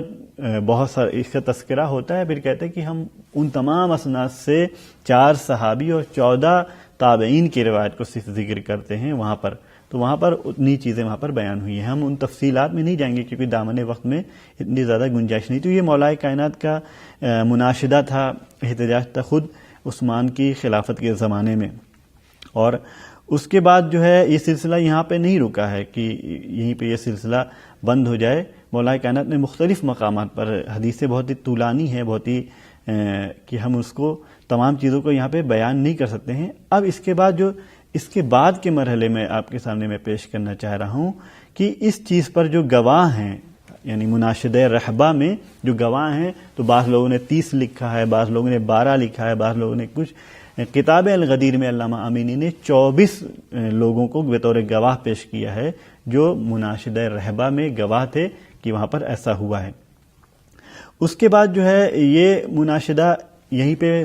بہت سارا اس کا تذکرہ ہوتا ہے. پھر کہتے ہیں کہ ہم ان تمام اسناد سے 4 صحابی اور 14 تابعین کی روایت کو ذکر کرتے ہیں وہاں پر. تو وہاں پر اتنی چیزیں وہاں پر بیان ہوئی ہیں. ہم ان تفصیلات میں نہیں جائیں گے کیونکہ دامن وقت میں اتنی زیادہ گنجائش نہیں. تو یہ مولا کائنات کا مناشدہ تھا، احتجاج تھا خود عثمان کی خلافت کے زمانے میں. اور اس کے بعد جو ہے یہ سلسلہ یہاں پہ نہیں رکا ہے کہ یہیں پہ یہ سلسلہ بند ہو جائے. مولا کائنات نے مختلف مقامات پر حدیثیں بہت ہی طولانی ہے، بہت ہی کہ ہم اس کو تمام چیزوں کو یہاں پہ بیان نہیں کر سکتے ہیں. اب اس کے بعد کے مرحلے میں آپ کے سامنے میں پیش کرنا چاہ رہا ہوں کہ اس چیز پر جو گواہ ہیں، یعنی مناشدہ رحبہ میں جو گواہ ہیں، تو بعض لوگوں نے 30 لکھا ہے، بعض لوگوں نے 12 لکھا ہے، بعض لوگوں نے کچھ. کتاب الغدیر میں علامہ امینی نے 24 لوگوں کو بطور گواہ پیش کیا ہے جو مناشدہ رحبہ میں گواہ تھے کہ وہاں پر ایسا ہوا ہے. اس کے بعد جو ہے یہ مناشدہ یہیں پہ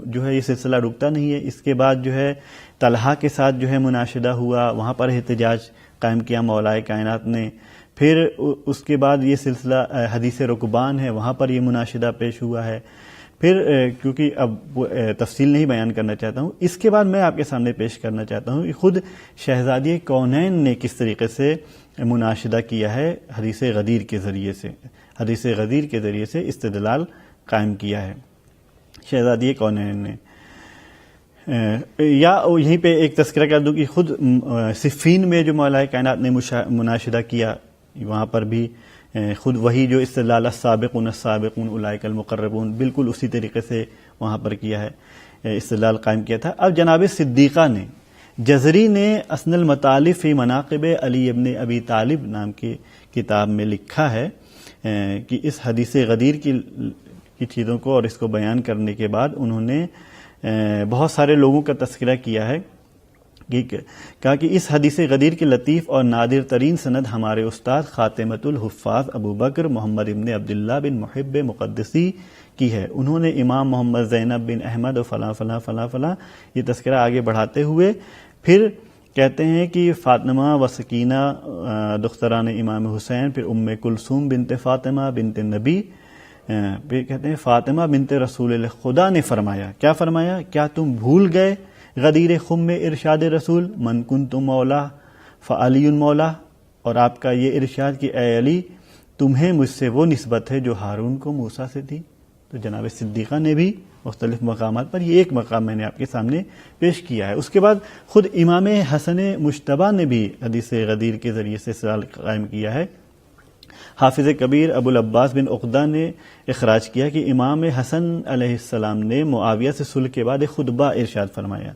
جو ہے یہ سلسلہ رکتا نہیں ہے. اس کے بعد جو ہے طلحہ کے ساتھ جو ہے مناشدہ ہوا، وہاں پر احتجاج قائم کیا مولا کائنات نے. پھر اس کے بعد یہ سلسلہ حدیث رکبان ہے، وہاں پر یہ مناشدہ پیش ہوا ہے. پھر کیونکہ اب تفصیل نہیں بیان کرنا چاہتا ہوں، اس کے بعد میں آپ کے سامنے پیش کرنا چاہتا ہوں کہ خود شہزادی کونین نے کس طریقے سے مناشدہ کیا ہے حدیث غدیر کے ذریعے سے، حدیث غدیر کے ذریعے سے استدلال قائم کیا ہے شہزادی کونین نے. یا یہیں پہ ایک تذکرہ کر دوں کہ خود صفین میں جو مولا کائنات نے مناشدہ کیا، وہاں پر بھی خود وہی جو استدلال السابقون السابقون اولئک المقربون بالکل اسی طریقے سے وہاں پر کیا ہے، استدلال قائم کیا تھا. اب جناب صدیقہ نے جزری نے اسن المطالب فی مناقب علی ابن ابی طالب نام کی کتاب میں لکھا ہے کہ اس حدیث غدیر کی چیزوں کو اور اس کو بیان کرنے کے بعد انہوں نے بہت سارے لوگوں کا تذکرہ کیا ہے. کہا کہ اس حدیث غدیر کی لطیف اور نادر ترین سند ہمارے استاد خاتمۃ الحفاظ ابو بکر محمد ابن عبداللہ بن محب مقدسی کی ہے. انہوں نے امام محمد زینب بن احمد و فلاں فلاں فلاں فلاں یہ تذکرہ آگے بڑھاتے ہوئے پھر کہتے ہیں کہ فاطمہ و سکینہ دختران امام حسین، پھر ام کلثوم بنت فاطمہ بنت نبی، پھر کہتے ہیں فاطمہ بنت رسول اللہ. خدا نے فرمایا، کیا فرمایا؟ کیا تم بھول گئے غدیر خم میں ارشاد رسول من کنت مولا فعلی مولا، اور آپ کا یہ ارشاد کہ اے علی تمہیں مجھ سے وہ نسبت ہے جو ہارون کو موسیٰ سے تھی. تو جناب صدیقہ نے بھی مختلف مقامات پر، یہ ایک مقام میں نے آپ کے سامنے پیش کیا ہے. اس کے بعد خود امام حسن مجتبیٰ نے بھی حدیث غدیر کے ذریعے سے استدلال قائم کیا ہے. حافظ کبیر ابو العباس بن عقدہ نے اخراج کیا کہ امام حسن علیہ السلام نے معاویہ سے صلح کے بعد ایک خطبہ ارشاد فرمایا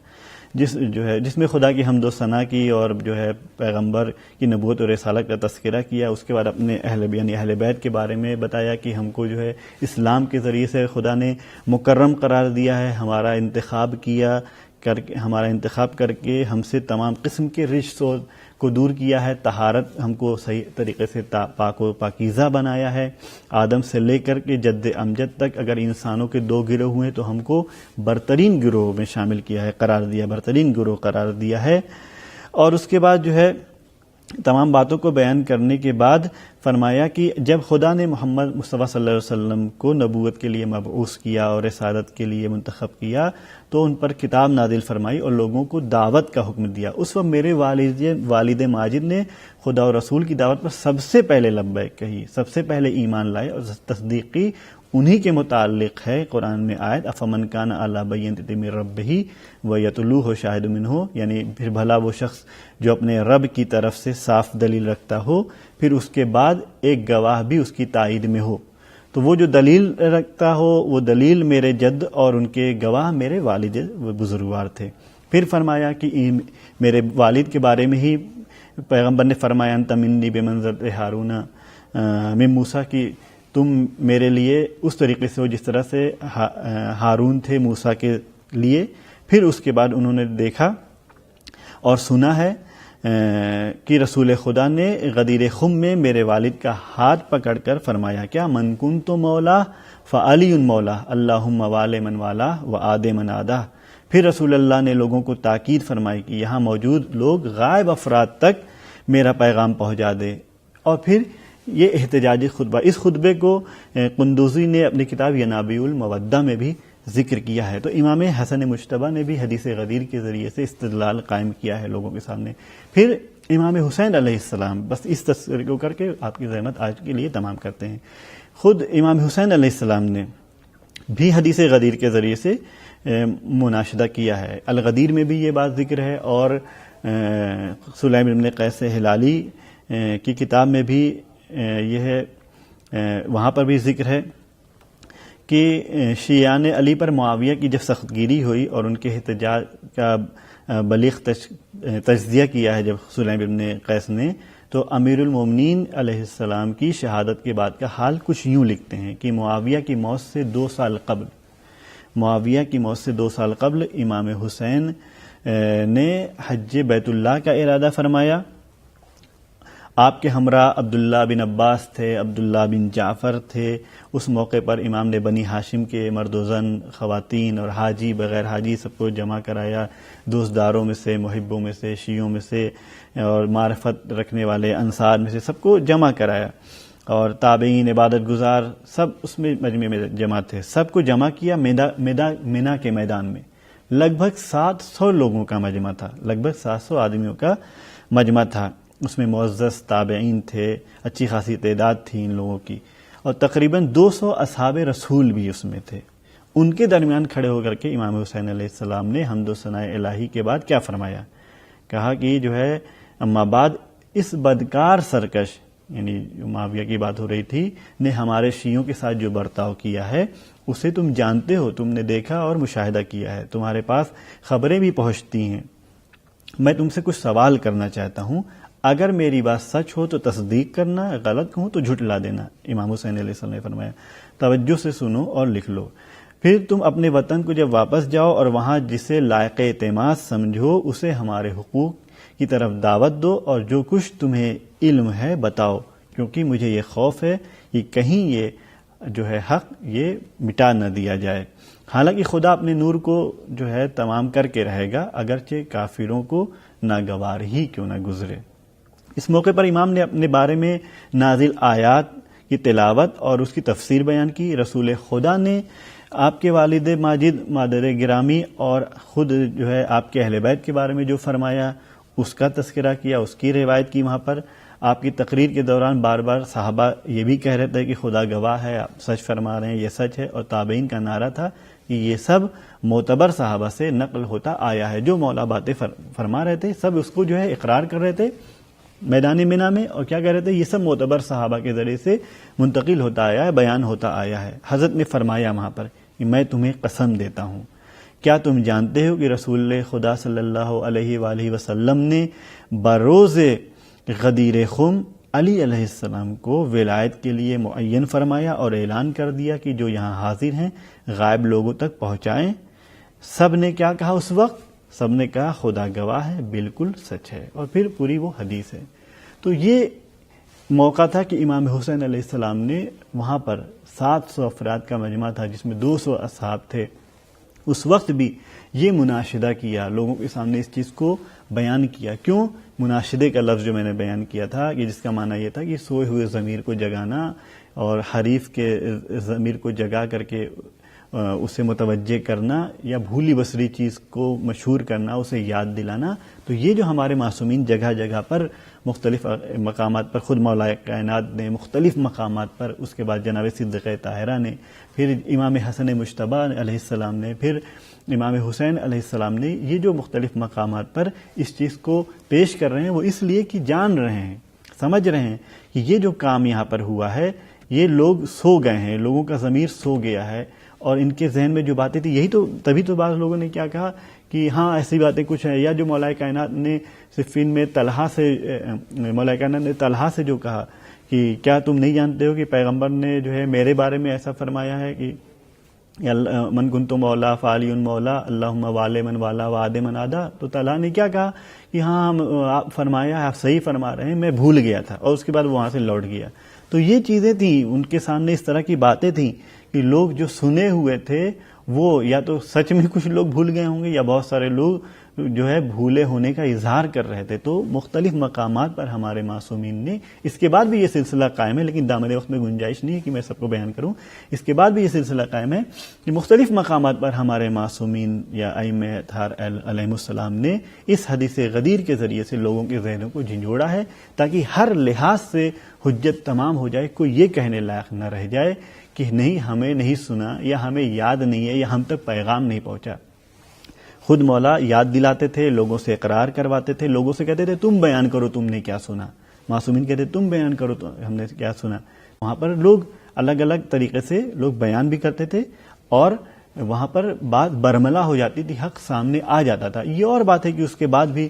جس میں خدا کی حمد و ثنا کی اور جو ہے پیغمبر کی نبوت اور رسالت کا تذکرہ کیا. اس کے بعد اپنے اہل بیت کے بارے میں بتایا کہ ہم کو جو ہے اسلام کے ذریعے سے خدا نے مکرم قرار دیا ہے، ہمارا انتخاب کر کے ہم سے تمام قسم کے رجس کو دور کیا ہے، طہارت ہم کو صحیح طریقے سے پاک و پاکیزہ بنایا ہے. آدم سے لے کر کے جد امجد تک اگر انسانوں کے 2 گروہ ہوئے تو ہم کو برترین گروہ میں شامل کیا ہے، برترین گروہ قرار دیا ہے. اور اس کے بعد جو ہے تمام باتوں کو بیان کرنے کے بعد فرمایا کہ جب خدا نے محمد مصطفیٰ صلی اللہ علیہ وسلم کو نبوت کے لیے مبعوث کیا اور رسالت کے لیے منتخب کیا تو ان پر کتاب نازل فرمائی اور لوگوں کو دعوت کا حکم دیا. اس وقت میرے والد ماجد نے خدا اور رسول کی دعوت پر سب سے پہلے لبیک کہی، سب سے پہلے ایمان لائے اور تصدیق کی. انہی کے متعلق ہے قرآن میں آیت افمن کان علی بینۃ من ربہ ویتلوہ شاہد منہ، یعنی پھر بھلا وہ شخص جو اپنے رب کی طرف سے صاف دلیل رکھتا ہو پھر اس کے بعد ایک گواہ بھی اس کی تائید میں ہو. تو وہ جو دلیل رکھتا ہو وہ دلیل میرے جد اور ان کے گواہ میرے والد بزرگوار تھے. پھر فرمایا کہ میرے والد کے بارے میں ہی پیغمبر نے فرمایا انت منی بمنزلۃ ہارون من موسیٰ، کہ تم میرے لیے اس طریقے سے ہو جس طرح سے ہارون تھے موسیٰ کے لیے. پھر اس کے بعد انہوں نے دیکھا اور سنا ہے کہ رسول خدا نے غدیر خم میں میرے والد کا ہاتھ پکڑ کر فرمایا کیا من کنت مولا فعلی مولا اللہم والی من والا و عاد من عادہ. پھر رسول اللہ نے لوگوں کو تاکید فرمائی کہ یہاں موجود لوگ غائب افراد تک میرا پیغام پہنچا دے. اور پھر یہ احتجاجی خطبہ، اس خطبے کو قندوزی نے اپنی کتاب ینابیع المودہ میں بھی ذکر کیا ہے. تو امام حسن مجتبی نے بھی حدیث غدیر کے ذریعے سے استدلال قائم کیا ہے لوگوں کے سامنے. پھر امام حسین علیہ السلام، بس اس تصویر کو کر کے آپ کی زحمت آج کے لیے تمام کرتے ہیں. خود امام حسین علیہ السلام نے بھی حدیث غدیر کے ذریعے سے مناشدہ کیا ہے. الغدیر میں بھی یہ بات ذکر ہے اور سلیم بن قیس ہلالی کی کتاب میں بھی یہ ہے، وہاں پر بھی ذکر ہے کہ شیعان علی پر معاویہ کی جب سخت گیری ہوئی اور ان کے احتجاج کا بلیغ تجزیہ کیا ہے جب سلیم بن قیس نے، تو امیر المومنین علیہ السلام کی شہادت کے بعد کا حال کچھ یوں لکھتے ہیں کہ معاویہ کی موت سے 2 سال قبل امام حسین نے حج بیت اللہ کا ارادہ فرمایا. آپ کے ہمراہ عبداللہ بن عباس تھے، عبداللہ بن جعفر تھے. اس موقع پر امام نے بنی ہاشم کے مرد و زن، خواتین اور حاجی بغیر حاجی سب کو جمع کرایا، دوستداروں میں سے، محبوں میں سے، شیعوں میں سے اور معرفت رکھنے والے انصار میں سے سب کو جمع کرایا. اور تابعین، عبادت گزار سب اس میں مجمع میں جمع تھے. سب کو جمع کیا مینا کے میدان میں. لگ بھگ 700 لوگوں کا مجمع تھا، لگ بھگ 700 آدمیوں کا مجمع تھا. اس میں معزز تابعین تھے، اچھی خاصی تعداد تھی ان لوگوں کی، اور تقریباً 200 اصحاب رسول بھی اس میں تھے. ان کے درمیان کھڑے ہو کر کے امام حسین علیہ السلام نے حمد و ثناء الہی کے بعد کیا فرمایا؟ کہا کہ جو ہے اما بعد اس بدکار سرکش، یعنی معاویہ کی بات ہو رہی تھی، نے ہمارے شیعوں کے ساتھ جو برتاؤ کیا ہے اسے تم جانتے ہو، تم نے دیکھا اور مشاہدہ کیا ہے، تمہارے پاس خبریں بھی پہنچتی ہیں. میں تم سے کچھ سوال کرنا چاہتا ہوں، اگر میری بات سچ ہو تو تصدیق کرنا، غلط کہوں تو جھٹلا دینا. امام حسین علیہ السلام نے فرمایا توجہ سے سنو اور لکھ لو. پھر تم اپنے وطن کو جب واپس جاؤ اور وہاں جسے لائق اعتماد سمجھو اسے ہمارے حقوق کی طرف دعوت دو اور جو کچھ تمہیں علم ہے بتاؤ، کیونکہ مجھے یہ خوف ہے کہ کہیں یہ جو ہے حق یہ مٹا نہ دیا جائے. حالانکہ خدا اپنے نور کو جو ہے تمام کر کے رہے گا، اگرچہ کافروں کو ناگوار ہی کیوں نہ گزرے. اس موقع پر امام نے اپنے بارے میں نازل آیات کی تلاوت اور اس کی تفسیر بیان کی. رسول خدا نے آپ کے والد ماجد، مادر گرامی اور خود جو ہے آپ کے اہل بیت کے بارے میں جو فرمایا اس کا تذکرہ کیا، اس کی روایت کی. وہاں پر آپ کی تقریر کے دوران بار بار صحابہ یہ بھی کہہ رہے تھے کہ خدا گواہ ہے، آپ سچ فرما رہے ہیں، یہ سچ ہے. اور تابعین کا نعرہ تھا کہ یہ سب معتبر صحابہ سے نقل ہوتا آیا ہے. جو مولا باتیں فرما رہے تھے سب اس کو جو ہے اقرار کر رہے تھے میدان مینا میں، اور کیا کہہ رہے تھے؟ یہ سب معتبر صحابہ کے ذریعے سے منتقل ہوتا آیا ہے، بیان ہوتا آیا ہے. حضرت نے فرمایا وہاں پر کہ میں تمہیں قسم دیتا ہوں، کیا تم جانتے ہو کہ رسول خدا صلی اللہ علیہ وآلہ وسلم نے بروز غدیر خم علی علیہ السلام کو ولایت کے لیے معین فرمایا اور اعلان کر دیا کہ جو یہاں حاضر ہیں غائب لوگوں تک پہنچائیں. سب نے کیا کہا اس وقت؟ سب نے کہا خدا گواہ ہے، بالکل سچ ہے. اور پھر پوری وہ حدیث ہے. تو یہ موقع تھا کہ امام حسین علیہ السلام نے وہاں پر 700 افراد کا مجمع تھا جس میں 200 اصحاب تھے، اس وقت بھی یہ مناشدہ کیا، لوگوں کے سامنے اس چیز کو بیان کیا. کیوں؟ مناشدے کا لفظ جو میں نے بیان کیا تھا کہ جس کا معنی یہ تھا کہ سوئے ہوئے ضمیر کو جگانا اور حریف کے ضمیر کو جگا کر کے اسے متوجہ کرنا یا بھولی بسری چیز کو مشہور کرنا، اسے یاد دلانا. تو یہ جو ہمارے معصومین جگہ جگہ پر مختلف مقامات پر، خود مولا کائنات نے مختلف مقامات پر، اس کے بعد جناب صدیقہ طاہرہ نے، پھر امام حسن مجتبی علیہ السلام نے، پھر امام حسین علیہ السلام نے، یہ جو مختلف مقامات پر اس چیز کو پیش کر رہے ہیں وہ اس لیے کہ جان رہے ہیں، سمجھ رہے ہیں کہ یہ جو کام یہاں پر ہوا ہے یہ لوگ سو گئے ہیں، لوگوں کا ضمیر سو گیا ہے، اور ان کے ذہن میں جو باتیں تھیں یہی تو، تبھی تو بعض لوگوں نے کیا کہا کہ ہاں ایسی باتیں کچھ ہیں. یا جو مولا کائنات نے صفین میں طلحہ سے، مولا کائنات نے طلحہ سے جو کہا کہ کیا تم نہیں جانتے ہو کہ پیغمبر نے جو ہے میرے بارے میں ایسا فرمایا ہے کہ من کنت مولا فعلی مولا اللہم والے من والا وعد من آدا. تو طلحہ نے کیا کہا کہ ہاں آپ فرمایا، آپ صحیح فرما رہے ہیں، میں بھول گیا تھا، اور اس کے بعد وہ وہاں سے لوٹ گیا. تو یہ چیزیں تھیں ان کے سامنے، اس طرح کی باتیں تھیں کہ لوگ جو سنے ہوئے تھے وہ یا تو سچ میں کچھ لوگ بھول گئے ہوں گے، یا بہت سارے لوگ جو ہے بھولے ہونے کا اظہار کر رہے تھے. تو مختلف مقامات پر ہمارے معصومین نے، اس کے بعد بھی یہ سلسلہ قائم ہے، لیکن دامن وقت میں گنجائش نہیں ہے کہ میں سب کو بیان کروں. اس کے بعد بھی یہ سلسلہ قائم ہے کہ مختلف مقامات پر ہمارے معصومین یا ائمہ اطہار علیہم السلام نے اس حدیث غدیر کے ذریعے سے لوگوں کے ذہنوں کو جھنجھوڑا ہے، تاکہ ہر لحاظ سے حجت تمام ہو جائے، کوئی یہ کہنے لائق نہ رہ جائے کہ نہیں ہمیں نہیں سنا، یا ہمیں یاد نہیں ہے، یا ہم تک پیغام نہیں پہنچا. خود مولا یاد دلاتے تھے، لوگوں سے اقرار کرواتے تھے، لوگوں سے کہتے تھے تم بیان کرو تم نے کیا سنا. معصومین کہتے تم بیان کرو تو ہم نے کیا سنا. وہاں پر لوگ الگ الگ طریقے سے لوگ بیان بھی کرتے تھے، اور وہاں پر بات برملا ہو جاتی تھی، حق سامنے آ جاتا تھا. یہ اور بات ہے کہ اس کے بعد بھی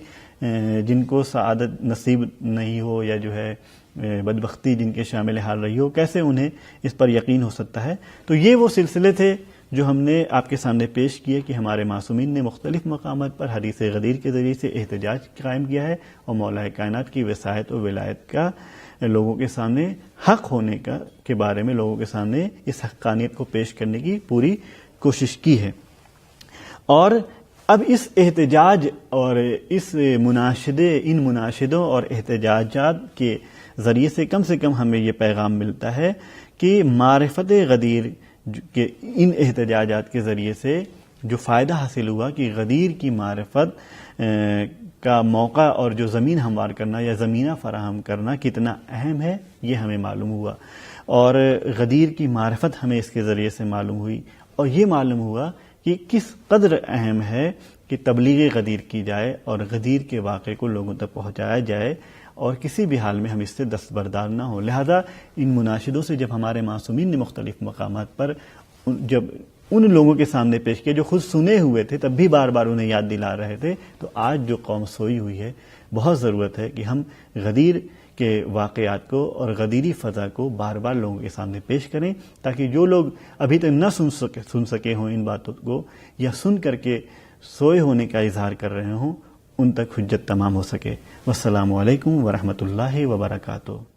جن کو سعادت نصیب نہیں ہو، یا جو ہے بدبختی جن کے شامل حال رہی ہو، کیسے انہیں اس پر یقین ہو سکتا ہے. تو یہ وہ سلسلے تھے جو ہم نے آپ کے سامنے پیش کیے کہ ہمارے معصومین نے مختلف مقامات پر حدیث غدیر کے ذریعے سے احتجاج قائم کیا ہے، اور مولا کائنات کی وصایت و ولایت کا لوگوں کے سامنے حق ہونے کا کے بارے میں لوگوں کے سامنے اس حقانیت کو پیش کرنے کی پوری کوشش کی ہے. اور اب اس احتجاج اور اس مناشدے، ان مناشدوں اور احتجاجات کے ذریعے سے کم ہمیں یہ پیغام ملتا ہے کہ معرفت غدیر کہ ان احتجاجات کے ذریعے سے جو فائدہ حاصل ہوا کہ غدیر کی معرفت کا موقع اور جو زمین ہموار کرنا یا زمینہ فراہم کرنا کتنا اہم ہے، یہ ہمیں معلوم ہوا. اور غدیر کی معرفت ہمیں اس کے ذریعے سے معلوم ہوئی، اور یہ معلوم ہوا کہ کس قدر اہم ہے کہ تبلیغ غدیر کی جائے اور غدیر کے واقعے کو لوگوں تک پہنچایا جائے، اور کسی بھی حال میں ہم اس سے دستبردار نہ ہوں. لہذا ان مناشدوں سے جب ہمارے معصومین نے مختلف مقامات پر جب ان لوگوں کے سامنے پیش کیا جو خود سنے ہوئے تھے، تب بھی بار بار انہیں یاد دلا رہے تھے، تو آج جو قوم سوئی ہوئی ہے، بہت ضرورت ہے کہ ہم غدیر کے واقعات کو اور غدیری فضا کو بار بار لوگوں کے سامنے پیش کریں، تاکہ جو لوگ ابھی تک نہ سن سکے ہوں ان باتوں کو، یا سن کر کے سوئے ہونے کا اظہار کر رہے ہوں، ان تک حجت تمام ہو سکے. والسلام علیکم ورحمۃ اللہ وبرکاتہ.